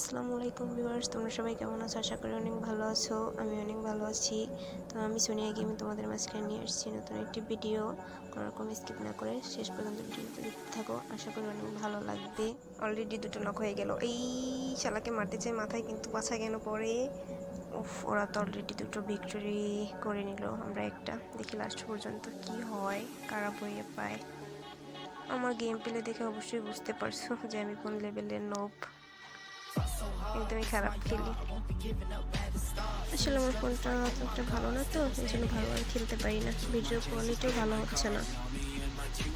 আসসালামু আলাইকুম ভিউয়ার্স, তোমরা সবাই কেমন আছো? আশা করি অনেক ভালো আছো। আমি অনেক ভালো আছি। তো আমি সোনিয়া গেমিং তোমাদের মাঝখানে নিয়ে আসছি নতুন একটি ভিডিও। কোনোরকম স্কিপ না করে শেষ পর্যন্ত ভিডিওতে দেখতে থাকো, আশা করি অনেক ভালো লাগবে। অলরেডি দুটো নক হয়ে গেল। এই শালাকে মারতে চাই মাথায়, কিন্তু পাছা কেন পড়ে। উফ, ওরা তো অলরেডি দুটো ভিক্টরি করে নিল, আমরা একটা। দেখি লাস্ট পর্যন্ত কি হয়, কারা বইয়ে পায়। আমার গেম প্লে দেখে অবশ্যই বুঝতে পারছো যে আমি কোন লেভেলের নব। একদমই খারাপ খেলি। আসলে আমার ফোনটা অতটা ভালো না, তো এই জন্য ভালোভাবে খেলতে পারি না। ভিডিও কোয়ালিটিও ভালো হচ্ছে না,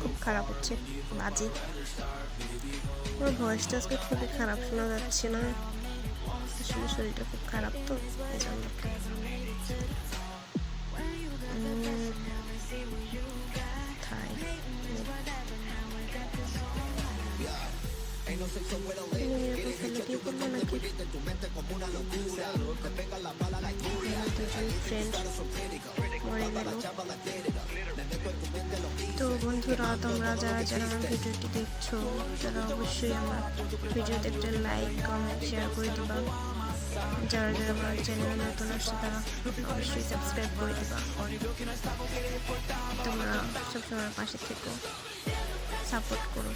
খুব খারাপ হচ্ছে, বাজে। আমার ভয়েসটা আজকে খুবই খারাপ শোনা যাচ্ছে না, আসলে শরীরটা খুব খারাপ, তো এই জন্য। তো বন্ধুরা, তোমরা যারা যারা আমার ভিডিওটি দেখছো তারা অবশ্যই আমার ভিডিওতে একটা লাইক, কমেন্ট, শেয়ার করে দিবা। যারা যারা আমার চ্যানেলে নতুন আসছে তারা অবশ্যই সাবস্ক্রাইব করে দিবা। তোমরা সবসময় আমার পাশে থেকো, সাপোর্ট করো।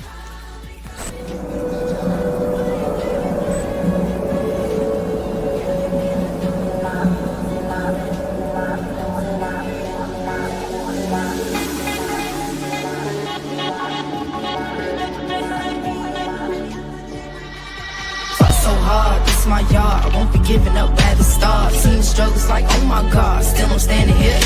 So hard, this is my yard. I won't be giving up at the start. Seen the struggles like, oh my god, still I'm standing here.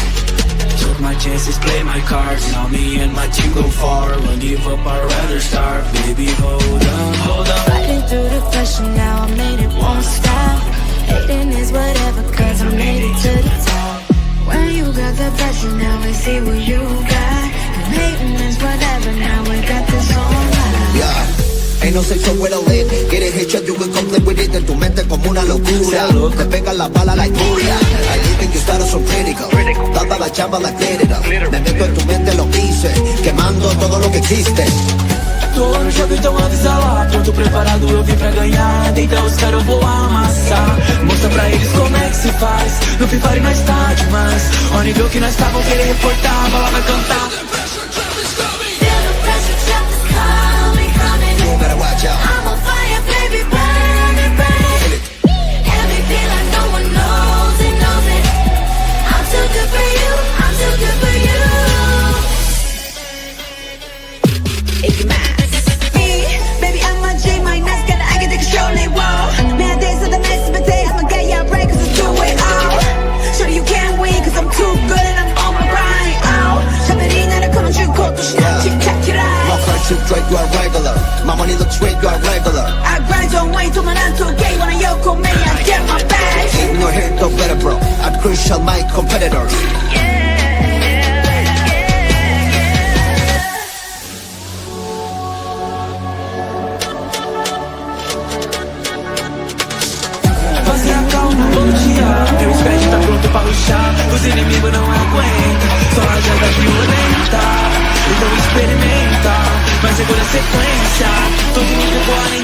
Took my chances, play my cards. Now me and my team go far. Won't give up, I'd rather start. Baby, hold on, hold on. Fighting through the pressure now, I made it, won't stop. Hating is whatever, cause I made it to the top. When you got the pressure, now I see what you got. And hating is whatever, now we got this on live. Yeah. Ain't no safe somewhere to live. Get it hit you, you can come play with it. En tu mente como una locura. Te pega la bala like Julia. I live in your status so critical. Dada la chamba like glitter. Me meto en tu mente, lo hice. Quemando todo lo que existe. Tô no jogo, então avisa lá. Pronto, preparado, eu vim pra ganhar. Deita os caras, eu vou amassar. Mostra pra eles como é que se faz. No Free Fire nós tá demais. Ó nível que nós tá, vão querer reportar. A bola vai cantar. Better watch out. I'm on fire, baby, burn it, burn it. Everything like no one knows it, knows it. I'm too good for you, I'm too good for you. It's mad. Me, baby, I'm a G, my nice got I get to control it, whoa. Mad days of the mess, but they I'ma get ya right, cause it's two-way, oh. Sure you can't win, cause I'm too good and I'm on my grind, oh. 샤벨이 나를 걸어주고 또 신나 틱탁이라. My friends too straight, you are regular. My money looks straight, you are regular. I grind on way to my gay when I yoko me, I get my bag. In your head, no better, bro. I'm crucial, my competitors. Você acalma, bom dia. Meu squad tá pronto pra luxar. Os inimigos não aguentam. Só a janta violenta. Então experimenta, mas segura a sequência. Todo mundo pode.